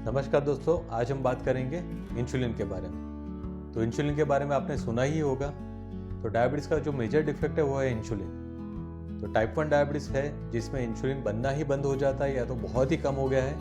नमस्कार दोस्तों, आज हम बात करेंगे इंसुलिन के बारे में। तो इंसुलिन के बारे में आपने सुना ही होगा। तो डायबिटीज़ का जो मेजर डिफेक्ट है वो है इंसुलिन। तो टाइप 1 डायबिटीज़ है जिसमें इंसुलिन बनना ही बंद हो जाता है या तो बहुत ही कम हो गया है,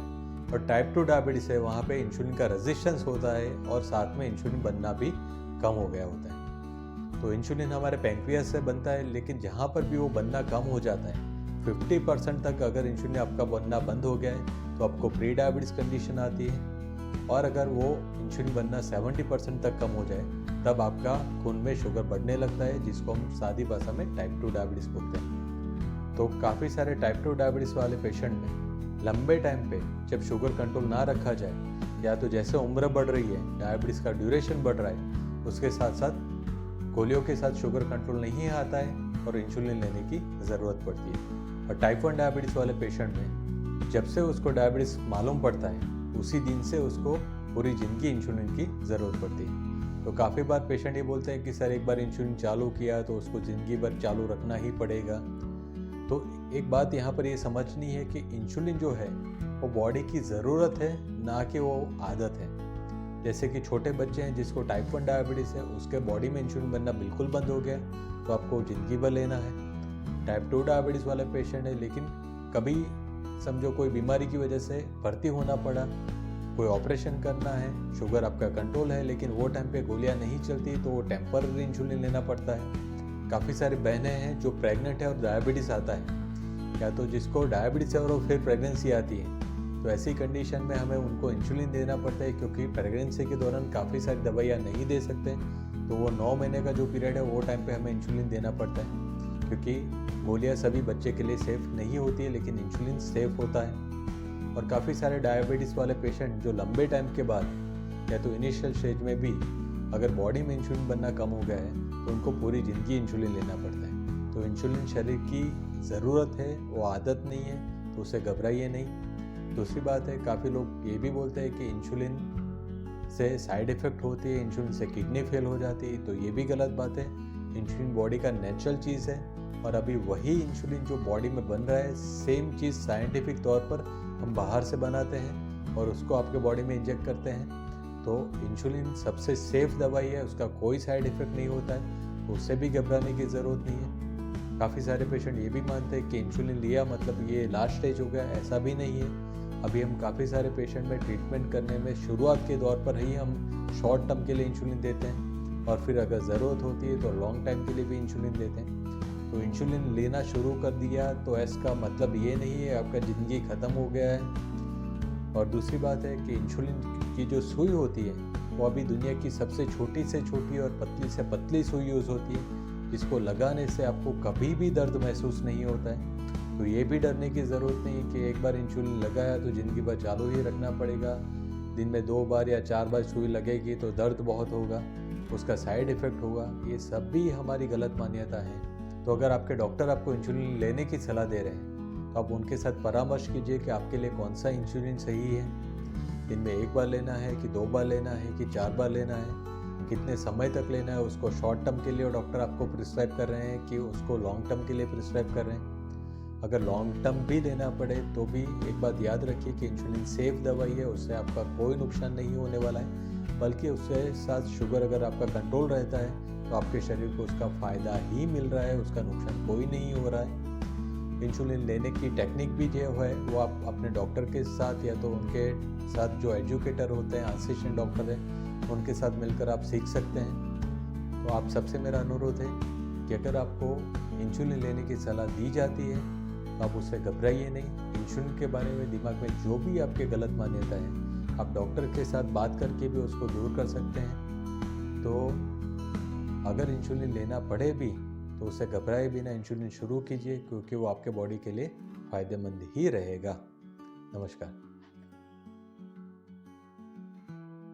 और टाइप 2 डायबिटीज़ है वहाँ पे इंसुलिन का रेजिस्टेंस होता है और साथ में इंसुलिन बनना भी कम हो गया होता है। तो इंसुलिन हमारे पैंक्रियास से बनता है, लेकिन जहाँ पर भी वो बनना कम हो जाता है 50% तक अगर इंसुलिन आपका बनना बंद हो गया है तो आपको प्री डायबिटीज़ कंडीशन आती है। और अगर वो इंसुलिन बनना 70% तक कम हो जाए तब आपका खून में शुगर बढ़ने लगता है, जिसको हम सादी भाषा में टाइप 2 डायबिटीज़ बोलते हैं। तो काफ़ी सारे टाइप 2 डायबिटीज़ वाले पेशेंट में लंबे टाइम पे जब शुगर कंट्रोल ना रखा जाए, या तो जैसे उम्र बढ़ रही है डायबिटीज़ का ड्यूरेशन बढ़ रहा है, उसके साथ साथ गोलियों के साथ शुगर कंट्रोल नहीं आता है और इंसुलिन लेने की ज़रूरत पड़ती है। और टाइप 1 डायबिटीज़ वाले पेशेंट में जब से उसको डायबिटीज़ मालूम पड़ता है उसी दिन से उसको पूरी ज़िंदगी इंसुलिन की ज़रूरत पड़ती है। तो काफ़ी बार पेशेंट ये बोलते हैं कि सर एक बार इंसुलिन चालू किया तो उसको ज़िंदगी भर चालू रखना ही पड़ेगा। तो एक बात यहाँ पर ये समझनी है कि इंसुलिन जो है वो बॉडी की ज़रूरत है, ना कि वो आदत है। जैसे कि छोटे बच्चे हैं जिसको टाइप 1 डायबिटीज़ है, उसके बॉडी में इंसुलिन बनना बिल्कुल बंद हो गया तो आपको ज़िंदगी भर लेना है। टाइप 2 डायबिटीज़ वाला पेशेंट है, लेकिन कभी समझो कोई बीमारी की वजह से भर्ती होना पड़ा, कोई ऑपरेशन करना है, शुगर आपका कंट्रोल है लेकिन वो टाइम पे गोलियां नहीं चलती तो वो टेम्पररी इंसुलिन लेना पड़ता है। काफ़ी सारी बहनें हैं जो प्रेग्नेंट है और डायबिटीज़ आता है, या तो जिसको डायबिटीज़ है और फिर प्रेगनेंसी आती है, तो ऐसी कंडीशन में हमें उनको इंसुलिन देना पड़ता है, क्योंकि प्रेगनेंसी के दौरान काफ़ी सारी दवाइयाँ नहीं दे सकते। तो वो 9 महीने का जो पीरियड है वो टाइम पे हमें इंसुलिन देना पड़ता है, क्योंकि गोलियाँ सभी बच्चे के लिए सेफ़ नहीं होती है, लेकिन इंसुलिन सेफ़ होता है। और काफ़ी सारे डायबिटीज़ वाले पेशेंट जो लंबे टाइम के बाद या तो इनिशियल स्टेज में भी अगर बॉडी में इंसुलिन बनना कम हो गया है तो उनको पूरी ज़िंदगी इंसुलिन लेना पड़ता है। तो इंसुलिन शरीर की ज़रूरत है, वो आदत नहीं है, तो उससे घबराइए नहीं। दूसरी बात है, काफ़ी लोग ये भी बोलते हैं कि इंसुलिन से साइड इफ़ेक्ट होती है, इंसुलिन से किडनी फेल हो जाती है, तो ये भी गलत बात है। इंसुलिन बॉडी का नेचुरल चीज़ है, और अभी वही इंसुलिन जो बॉडी में बन रहा है सेम चीज़ साइंटिफिक तौर पर हम बाहर से बनाते हैं और उसको आपके बॉडी में इंजेक्ट करते हैं। तो इंसुलिन सबसे सेफ दवाई है, उसका कोई साइड इफ़ेक्ट नहीं होता है, तो उससे भी घबराने की ज़रूरत नहीं है। काफ़ी सारे पेशेंट ये भी मानते हैं कि इंसुलिन लिया मतलब ये लास्ट स्टेज हो गया, ऐसा भी नहीं है। अभी हम काफ़ी सारे पेशेंट में ट्रीटमेंट करने में शुरुआत के दौर पर ही हम शॉर्ट टर्म के लिए इंसुलिन देते हैं, और फिर अगर ज़रूरत होती है तो लॉन्ग टाइम के लिए भी इंसुलिन देते हैं। तो इंसुलिन लेना शुरू कर दिया तो इसका मतलब ये नहीं है आपका ज़िंदगी ख़त्म हो गया है। और दूसरी बात है कि इंसुलिन की जो सुई होती है वो अभी दुनिया की सबसे छोटी से छोटी और पतली से पतली सुई यूज़ होती है, जिसको लगाने से आपको कभी भी दर्द महसूस नहीं होता है। तो ये भी डरने की ज़रूरत नहीं कि एक बार इंसुलिन लगाया तो ज़िंदगी भर चालू ही रखना पड़ेगा, दिन में 2 बार या 4 बार सुई लगेगी तो दर्द बहुत होगा, उसका साइड इफ़ेक्ट होगा। ये सब भी हमारी गलत मान्यता है। तो अगर आपके डॉक्टर आपको इंसुलिन लेने की सलाह दे रहे हैं तो आप उनके साथ परामर्श कीजिए कि आपके लिए कौन सा इंसुलिन सही है। दिन में 1 बार लेना है कि 2 बार लेना है कि 4 बार लेना है, कितने समय तक लेना है, उसको शॉर्ट टर्म के लिए डॉक्टर आपको प्रिस्क्राइब कर रहे हैं कि उसको लॉन्ग टर्म के लिए प्रिस्क्राइब कर रहे हैं। अगर लॉन्ग टर्म भी लेना पड़े तो भी एक बात याद रखिए कि इंसुलिन सेफ दवाई है, उससे आपका कोई नुकसान नहीं होने वाला है, बल्कि उसके साथ शुगर अगर आपका कंट्रोल रहता है तो आपके शरीर को उसका फ़ायदा ही मिल रहा है, उसका नुकसान कोई नहीं हो रहा है। इंसुलिन लेने की टेक्निक भी जो है वो आप अपने डॉक्टर के साथ या तो उनके साथ जो एजुकेटर होते हैं, असिस्टेंट डॉक्टर हैं, उनके साथ मिलकर आप सीख सकते हैं। तो आप सबसे मेरा अनुरोध है कि अगर आपको इंसुलिन लेने की सलाह दी जाती है तो आप उससे घबराइए नहीं। इंसुलिन के बारे में दिमाग में जो भी आपके गलत मान्यता है आप डॉक्टर के साथ बात करके भी उसको दूर कर सकते हैं। तो अगर इंसुलिन लेना पड़े भी तो उससे घबराए बिना इंसुलिन शुरू कीजिए, क्योंकि वो आपके बॉडी के लिए फ़ायदेमंद ही रहेगा। नमस्कार।